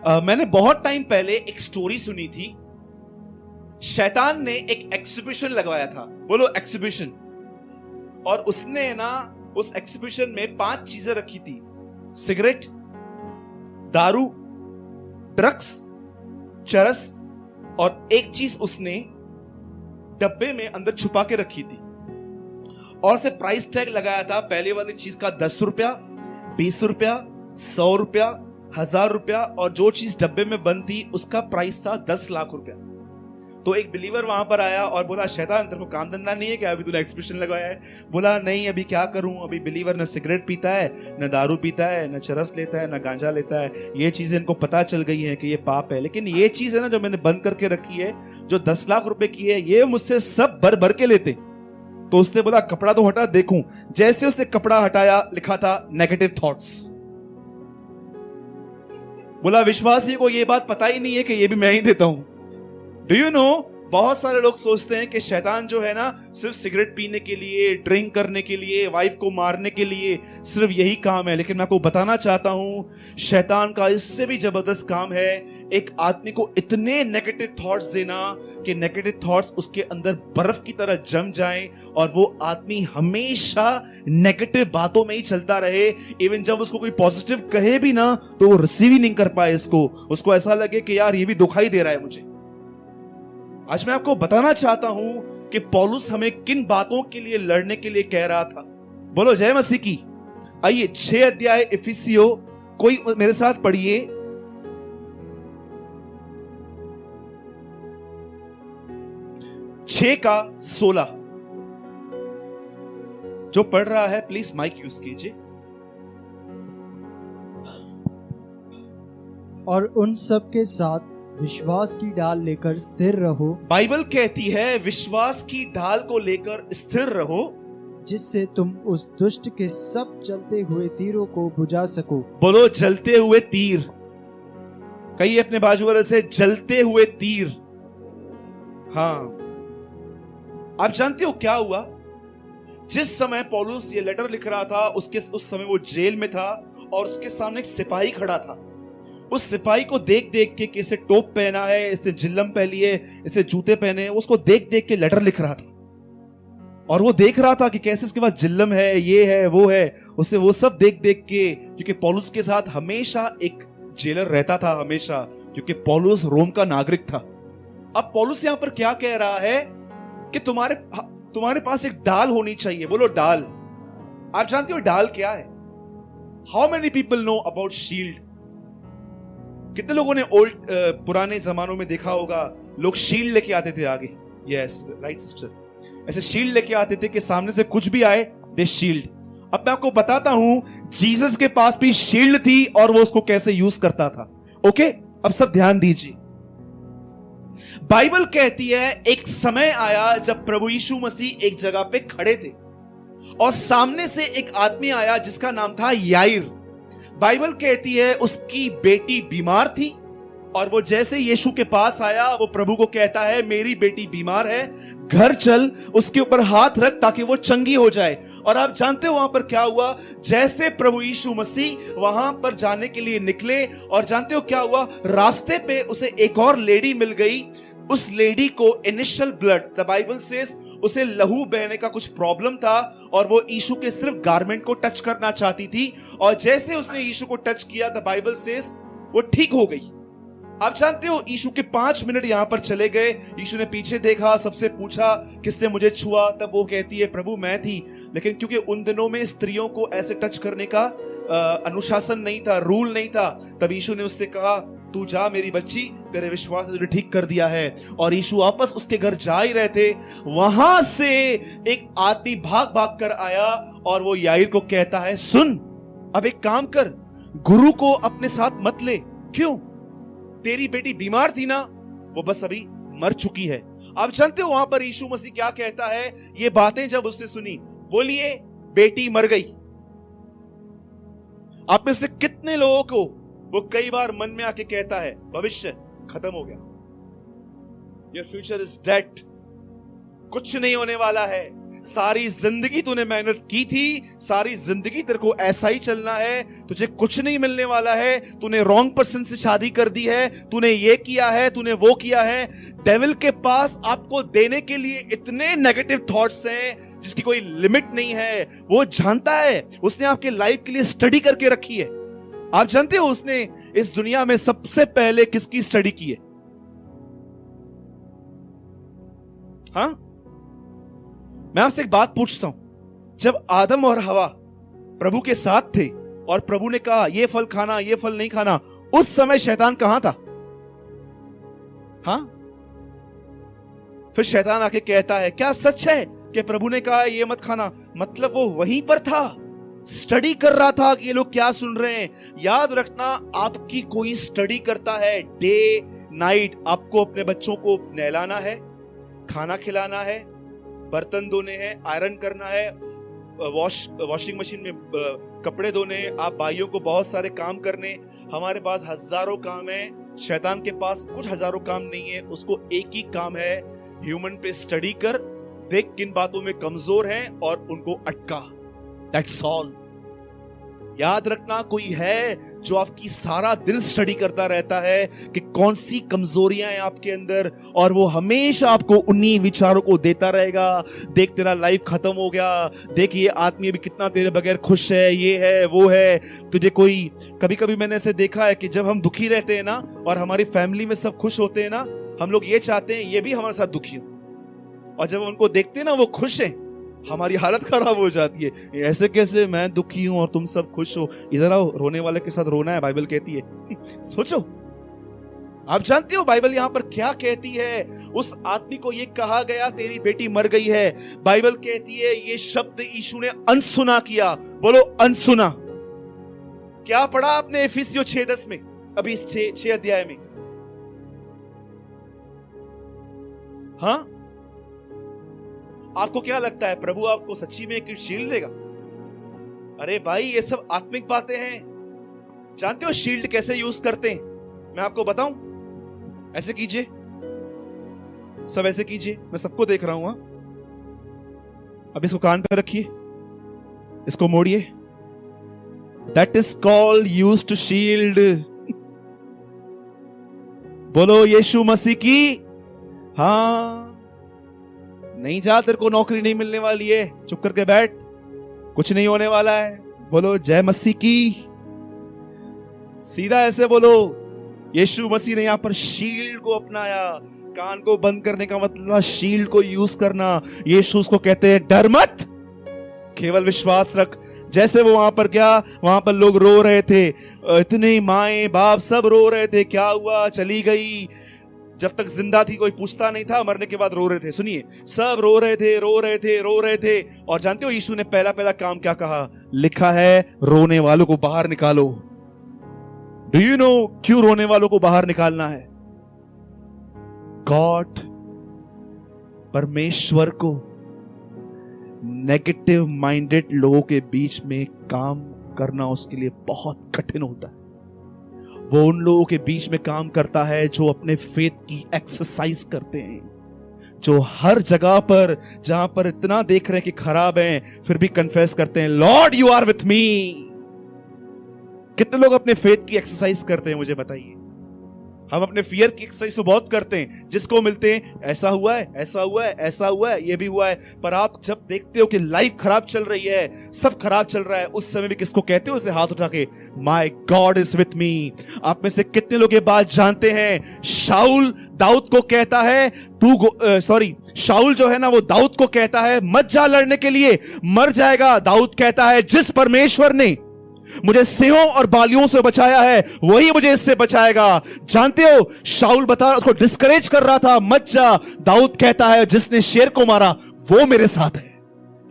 मैंने बहुत टाइम पहले एक स्टोरी सुनी थी। शैतान ने एक एग्जीबिशन लगवाया था, बोलो एग्जीबिशन। और उसने ना उस एग्जीबिशन में 5 चीजें रखी थी: सिगरेट, दारू, ड्रग्स, चरस, और एक चीज उसने डब्बे में अंदर छुपा के रखी थी। और से प्राइस टैग लगाया था पहले वाली चीज का 10 रुपया, 20 रुपया, 100 रुपया, 1000 रुपया, और जो चीज डब्बे में बंद थी उसका प्राइस था 10 लाख रुपया। तो एक बिलीवर वहां पर आया और बोला, शैतान तेरे को काम धंधा नहीं है क्या? अभी तूने एग्जीबिशन लगाया है। बोला, नहीं, अभी क्या करूं? अभी बिलीवर न सिगरेट पीता है, न दारू पीता है, न चरस लेता है, न गांजा लेता है। ये चीजें इनको पता चल गई है कि ये पाप है, लेकिन ये चीज है ना जो मैंने बंद करके रखी है, जो 10 लाख रुपए की है, ये मुझसे सब भर भर के लेते। तो उसने बोला, कपड़ा तो हटा देखूं। जैसे उसने कपड़ा हटाया, लिखा था नेगेटिव थॉट्स। बोला, विश्वासी को ये बात पता ही नहीं है कि ये भी मैं ही देता हूं। डू यू नो, बहुत सारे लोग सोचते हैं कि शैतान जो है ना सिर्फ सिगरेट पीने के लिए, ड्रिंक करने के लिए, वाइफ को मारने के लिए सिर्फ यही काम है। लेकिन मैं आपको बताना चाहता हूं, शैतान का इससे भी जबरदस्त काम है एक आदमी को इतने नेगेटिव थॉट्स देना कि नेगेटिव थॉट्स उसके अंदर बर्फ की तरह जम जाएं और वो आदमी हमेशा नेगेटिव बातों में ही चलता रहे। इवन जब उसको कोई पॉजिटिव कहे भी ना तो वो रिसीव ही नहीं कर पाए इसको। उसको ऐसा लगे कि यार ये भी दुखाई दे रहा है मुझे। आज मैं आपको बताना चाहता हूं कि पौलुस हमें किन बातों के लिए लड़ने के लिए कह रहा था। बोलो जय मसीह की। आइए 6 अध्याय इफिसियो, कोई मेरे साथ पढ़िए। 6 का 16। जो पढ़ रहा है प्लीज माइक यूज कीजिए। और उन सब के साथ विश्वास की ढाल लेकर स्थिर रहो। बाइबल कहती है विश्वास की ढाल को लेकर स्थिर रहो, जिससे तुम उस दुष्ट के सब जलते हुए तीरों को बुझा सको। बोलो जलते हुए तीर। कहिए अपने बाजू वाले से, जलते हुए तीर। हाँ, आप जानते हो क्या हुआ? जिस समय पौलुस ये लेटर लिख रहा था उस समय वो जेल में था और उसके सामने एक सिपाही खड़ा था। उस सिपाही को देख देख के कि इसे टोप पहना है, इसे जिल्लम पहनी है, इसे जूते पहने, उसको देख देख के लेटर लिख रहा था। और वो देख रहा था कि कैसे इसके पास जिल्लम है, ये है, वो है। उसे वो सब देख देख के, क्योंकि पौलुस के साथ हमेशा एक जेलर रहता था, हमेशा, क्योंकि पौलुस रोम का नागरिक था। अब पौलुस यहां पर क्या कह रहा है कि तुम्हारे पास एक ढाल होनी चाहिए। बोलो ढाल। आप जानते हो ढाल क्या है? How many people know about shield? कितने लोगों ने पुराने जमानों में देखा होगा, लोग शील्ड लेके आते थे आगे। यस राइट सिस्टर, ऐसे शील्ड लेके आते थे कि सामने से कुछ भी आए दे शील्ड। अब मैं आपको बताता हूं, जीसस के पास भी शील्ड थी और वो उसको कैसे यूज करता था। ओके, अब सब ध्यान दीजिए। बाइबल कहती है एक समय आया जब प्रभु यीशु मसीह एक जगह पे खड़े थे और सामने से एक आदमी आया जिसका नाम था याईर। बाइबल कहती है उसकी बेटी बीमार थी और वो जैसे यीशु के पास आया, वो प्रभु को कहता है, मेरी बेटी बीमार है, घर चल, उसके ऊपर हाथ रख ताकि वो चंगी हो जाए। और आप जानते हो वहां पर क्या हुआ? जैसे प्रभु यीशु मसीह वहां पर जाने के लिए निकले, और जानते हो क्या हुआ? रास्ते पे उसे एक और लेडी मिल गई। उस लेडी को initial blood, the Bible says, उसे लहू बहने का कुछ प्रॉब्लम था और वो यीशु के सिर्फ गारमेंट को टच करना चाहती थी। और जैसे उसने यीशु को टच किया, द बाइबल सेज, वो ठीक हो गई। आप जानते हो यीशु के 5 मिनट यहां पर चले गए। यीशु ने पीछे देखा, सबसे पूछा किसने मुझे छुआ? तब वो कहती है, प्रभु मैं थी। लेकिन क्योंकि उन दिनों में स्त्रियों को ऐसे टच करने का अनुशासन नहीं था, रूल नहीं था, तब यीशु ने उससे कहा, तू जा मेरी बच्ची, तेरे विश्वास ने तुझे ठीक कर दिया है। और यीशु वापस उसके घर जा ही रहे थे, वहां से एक आदमी भाग भाग कर आया और वो याईर को कहता है, सुन, अब एक काम कर, गुरु को अपने साथ मत ले। क्यों? तेरी बेटी बीमार थी ना, वो बस अभी मर चुकी है। आप जानते हो वहां पर यीशु मसीह क्या कहता है? ये बातें जब उससे सुनी, बोलिए बेटी मर गई। आप में से कितने लोगों को वो कई बार मन में आके कहता है, भविष्य खत्म हो गया, योर फ्यूचर इज डेड, कुछ नहीं होने वाला है, सारी जिंदगी तूने मेहनत की थी, सारी जिंदगी तेरे को ऐसा ही चलना है, तुझे कुछ नहीं मिलने वाला है, तूने रॉन्ग पर्सन से शादी कर दी है, तूने ये किया है, तूने वो किया है। डेविल के पास आपको देने के लिए इतने नेगेटिव थॉट्स हैं जिसकी कोई लिमिट नहीं है। वो जानता है, उसने आपके लाइफ के लिए स्टडी करके रखी है। आप जानते हो उसने इस दुनिया में सबसे पहले किसकी स्टडी की है? हाँ, मैं आपसे एक बात पूछता हूं। जब आदम और हवा प्रभु के साथ थे और प्रभु ने कहा ये फल खाना, ये फल नहीं खाना, उस समय शैतान कहां था? हाँ, फिर शैतान आके कहता है क्या सच है कि प्रभु ने कहा ये मत खाना? मतलब वो वहीं पर था, स्टडी कर रहा था कि ये लोग क्या सुन रहे हैं। याद रखना, आपकी कोई स्टडी करता है डे नाइट। आपको अपने बच्चों को नहलाना है, खाना खिलाना है, बर्तन धोने हैं, आयरन करना है, वॉशिंग मशीन में कपड़े धोने हैं, आप भाइयों को बहुत सारे काम करने। हमारे पास हजारों काम है, शैतान के पास कुछ हजारों काम नहीं है। उसको एक ही काम है, ह्यूमन पे स्टडी कर, देख किन बातों में कमजोर हैं और उनको अटका। That's all. याद रखना, कोई है जो आपकी सारा दिन स्टडी करता रहता है कि कौन सी कमजोरियां हैं आपके अंदर, और वो हमेशा आपको उन्हीं विचारों को देता रहेगा। देख तेरा लाइफ खत्म हो गया, देख ये आदमी भी कितना तेरे बगैर खुश है, ये है वो है। तुझे कोई, कभी कभी मैंने ऐसे देखा है कि जब हम दुखी रहते हैं ना और हमारी फैमिली में सब खुश होते हैं ना, हम लोग ये चाहते हैं ये भी हमारे साथ दुखी हो, और जब उनको देखते हैं ना वो खुश हैं, हमारी हालत खराब हो जाती है। ऐसे कैसे, मैं दुखी हूं और तुम सब खुश हो? इधर आओ, रोने वाले के साथ रोना है, बाइबल कहती है। सोचो, आप जानते हो बाइबल यहां पर क्या कहती है? उस आदमी को ये कहा गया तेरी बेटी मर गई है। बाइबल कहती है ये शब्द यीशु ने अनसुना किया। बोलो अनसुना। क्या पढ़ा आपने इफिसियों 6:10 में, अभी इस 6 अध्याय में? हाँ, आपको क्या लगता है प्रभु आपको सच्ची में एक शील्ड देगा? अरे भाई, ये सब आत्मिक बातें हैं। जानते हो शील्ड कैसे यूज करते हैं? मैं आपको बताऊं। ऐसे कीजिए, सब ऐसे कीजिए, मैं सबको देख रहा हूं। अब इसको कान पे रखिए, इसको मोड़िए। That is called use to shield. बोलो यीशु मसीह की। हाँ, नहीं जा, तेरे को नौकरी नहीं मिलने वाली है, चुप करके बैठ, कुछ नहीं होने वाला है। बोलो जय मसीह की। सीधा ऐसे बोलो। यीशु मसीह ने यहां पर शील्ड को अपनाया। कान को बंद करने का मतलब शील्ड को यूज करना। यीशु उसको कहते हैं डर मत, केवल विश्वास रख। जैसे वो वहां पर क्या, वहां पर लोग रो रहे थे, इतने माए बाप सब रो रहे थे, क्या हुआ, चली गई। जब तक जिंदा थी कोई पूछता नहीं था, मरने के बाद रो रहे थे। सुनिए, सब रो रहे थे, रो रहे थे, रो रहे थे। और जानते हो यीशु ने पहला काम क्या कहा? लिखा है रोने वालों को बाहर निकालो। डू यू नो क्यों रोने वालों को बाहर निकालना है? गॉड, परमेश्वर को नेगेटिव माइंडेड लोगों के बीच में काम करना उसके लिए बहुत कठिन होता है। वो उन लोगों के बीच में काम करता है जो अपने फेथ की एक्सरसाइज करते हैं, जो हर जगह पर जहां पर इतना देख रहे हैं कि खराब हैं, फिर भी कन्फेस करते हैं Lord you are with me. कितने लोग अपने फेथ की एक्सरसाइज करते हैं, मुझे बताइए। हम अपने फियर की एक्सरसाइज तो बहुत करते हैं, जिसको मिलते हैं ऐसा हुआ है, ऐसा हुआ है, ऐसा हुआ है, ये भी हुआ है। पर आप जब देखते हो कि लाइफ खराब चल रही है, सब खराब चल रहा है, उस समय भी किसको कहते हो? उसे हाथ उठा के, my God is with me. आप में से कितने लोग ये बात जानते हैं? शाऊल दाऊद को कहता है शाऊल जो है ना, वो दाऊद को कहता है मत जा लड़ने के लिए, मर जाएगा। दाऊद कहता है जिस परमेश्वर ने मुझे सिंहों और बालियों से बचाया है वही मुझे इससे बचाएगा। जानते हो, शाऊल उसको डिस्करेज कर रहा था, मत जा। दाऊद कहता है जिसने शेर को मारा वो मेरे साथ है,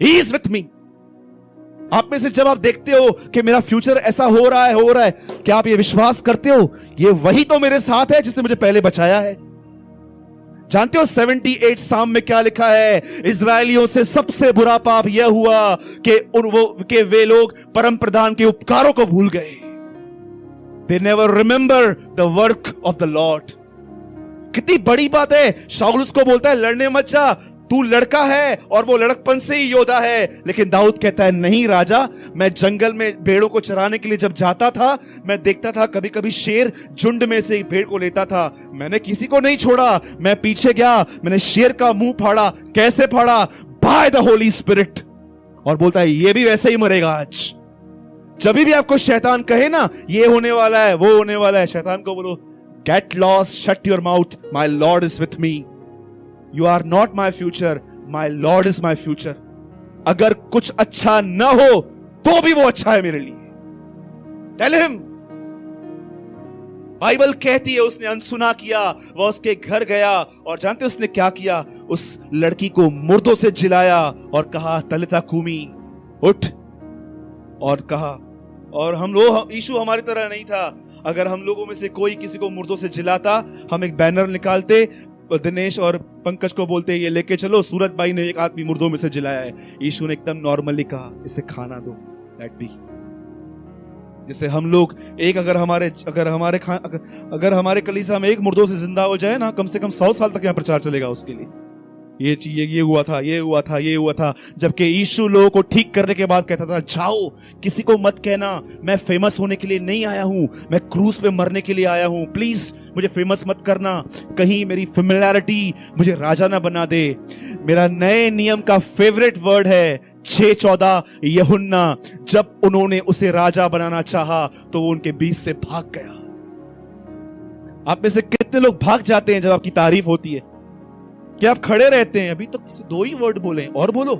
ही इज विथ मी। आप में से जब आप देखते हो कि मेरा फ्यूचर ऐसा हो रहा है, क्या आप ये विश्वास करते हो ये वही तो मेरे साथ है जिसने मुझे पहले बचाया है? जानते हो 78 साम में क्या लिखा है? इजरायलियों से सबसे बुरा पाप यह हुआ कि वे लोग परम प्रधान के उपकारों को भूल गए। They never remember the work of the Lord. कितनी बड़ी बात है। शाऊल उसको बोलता है लड़ने मत जा, तू लड़का है और वो लड़कपन से ही योद्धा है। लेकिन दाऊद कहता है नहीं राजा, मैं जंगल में भेड़ों को चराने के लिए जब जाता था, मैं देखता था कभी कभी शेर झुंड में से भेड़ को लेता था, मैंने किसी को नहीं छोड़ा। मैं पीछे गया, मैंने शेर का मुंह फाड़ा। कैसे फाड़ा? By the holy spirit. और बोलता है ये भी वैसे ही मरेगा आज। जब भी आपको शैतान कहे ना ये होने वाला है, वो होने वाला है, शैतान को बोलो get lost, shut your mouth, my Lord is with me. You are not my future, my Lord is my future. अगर कुछ अच्छा ना हो तो भी वो अच्छा है मेरे लिए। Tell him. बाइबल कहती है उसने अनसुना किया, वह उसके घर गया और जानते उसने क्या किया? उस लड़की को मुर्दों से जिलाया और कहा तलिता कूमी, उठ। और कहा, और हम लोग, यीशु हमारी तरह नहीं था। अगर हम लोगों में से कोई किसी को मुर्दों से जिलाता, हम एक बैनर निकालते, दिनेश और पंकज को बोलते ये लेके चलो, सूरज भाई ने एक आदमी मुर्दों में से जिलाया है। यीशु ने एकदम नॉर्मली कहा इसे खाना दो, लेट बी। जैसे हम लोग एक अगर हमारे कलीसिया में एक मुर्दों से जिंदा हो जाए ना, कम से कम 100 साल तक यहाँ प्रचार चलेगा उसके लिए। ये चीज ये हुआ था, ये हुआ था, ये हुआ था। जबकि यीशु लोगों को ठीक करने के बाद कहता था जाओ, किसी को मत कहना मैं फेमस होने के लिए नहीं आया हूं, मैं क्रूस पे मरने के लिए आया हूं। प्लीज मुझे फेमस मत करना, कहीं मेरी फेमिलियरिटी मुझे राजा ना बना दे। मेरा नए नियम का फेवरेट वर्ड है 6:14 यूहन्ना, जब उन्होंने उसे राजा बनाना चाहा तो वो उनके बीच से भाग गया। आप में से कितने लोग भाग जाते हैं जब आपकी तारीफ होती है? क्या आप खड़े रहते हैं? अभी तो 2 ही वर्ड बोले, और बोलो।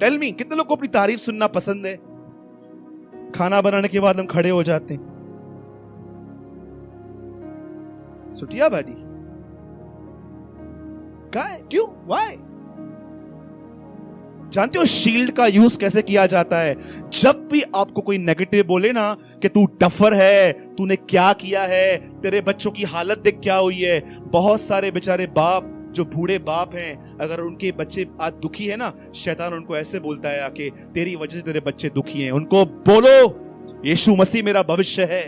टेल मी, कितने लोग को अपनी तारीफ सुनना पसंद है? खाना बनाने के बाद हम खड़े हो जाते हैं। सुटिया बाडी क्यों? वाई? जानते हो शील्ड का यूज कैसे किया जाता है? जब भी आपको कोई नेगेटिव बोले ना कि तू डफर है, तूने क्या किया है, तेरे बच्चों की हालत देख क्या हुई है। बहुत सारे बेचारे बाप जो बूढ़े बाप हैं, अगर उनके बच्चे आज दुखी है ना, शैतान उनको ऐसे बोलता है आके तेरी वजह से तेरे बच्चे दुखी हैं। उनको बोलो यीशु मसीह मेरा भविष्य है।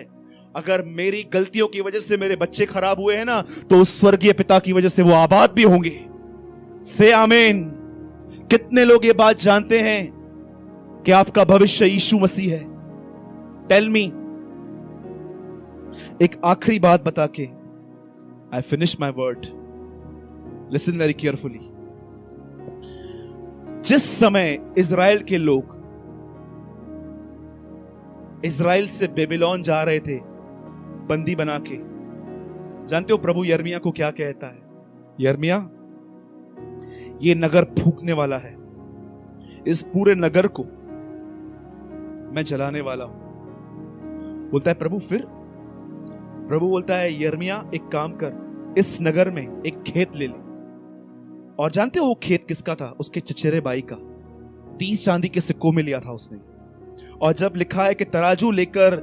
अगर मेरी गलतियों की वजह से मेरे बच्चे खराब हुए हैं ना, तो उस स्वर्गीय पिता की वजह से वो आबाद भी होंगे। से आमीन। कितने लोग ये बात जानते हैं कि आपका भविष्य यीशु मसीह है? Tell me. एक आखिरी बात बता के I finish my word, listen very carefully. जिस समय इजराइल के लोग इजराइल से बेबीलोन जा रहे थे बंदी बना के, जानते हो प्रभु यिर्मयाह को क्या कहता है? यिर्मयाह, ये नगर फूंकने वाला है, इस पूरे नगर को मैं जलाने वाला हूं। बोलता है प्रभु, फिर? प्रभु बोलता है यिर्मयाह एक काम कर, इस नगर में एक खेत ले ले। और जानते हो वो खेत किसका था? उसके चचेरे भाई का। 30 चांदी के सिक्कों में लिया था उसने। और जब लिखा है कि तराजू लेकर,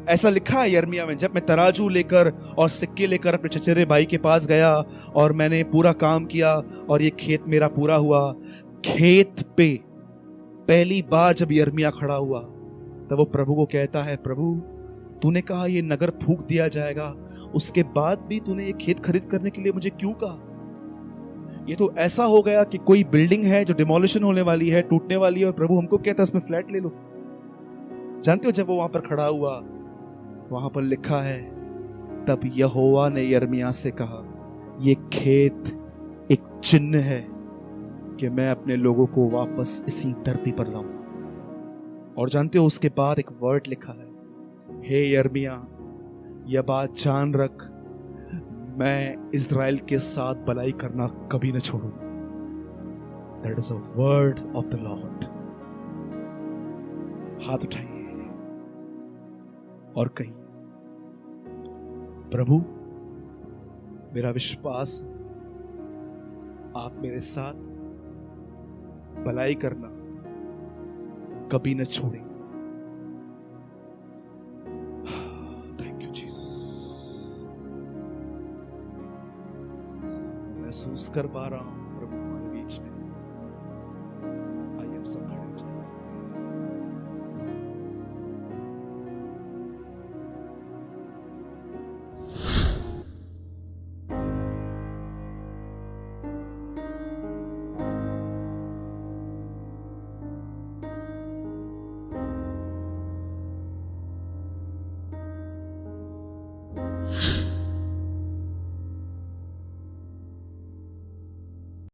ऐसा लिखा है यिर्मयाह में, जब मैं तराजू लेकर और सिक्के लेकर अपने चचेरे भाई के पास गया और मैंने पूरा काम किया और ये खेत मेरा पूरा हुआ। खेत पे पहली बार जब यिर्मयाह खड़ा हुआ तब वो प्रभु को कहता है, प्रभु तूने कहा ये नगर फूंक दिया जाएगा, उसके बाद भी तूने ये खेत खरीद करने के लिए मुझे क्यों कहा? ये तो ऐसा हो गया कि कोई बिल्डिंग है जो डिमोलिशन होने वाली है, टूटने वाली है, और प्रभु हमको कहता है उसमें फ्लैट ले लो। जानते हो जब वो वहां पर खड़ा हुआ, वहां पर लिखा है तब यहोवा ने यिर्मयाह से कहा, ये खेत एक चिन्ह है कि मैं अपने लोगों को वापस इसी धरती पर लाऊं। और जानते हो उसके बाद एक वर्ड लिखा है, हे यिर्मयाह यह बात जान रख, मैं इज़राइल के साथ भलाई करना कभी न छोड़ूंगा। That is a word of the Lord. हाथ उठाइए और कहिए, प्रभु मेरा विश्वास आप मेरे साथ भलाई करना कभी न छोड़ें। Thank you Jesus. महसूस कर पा रहा हूं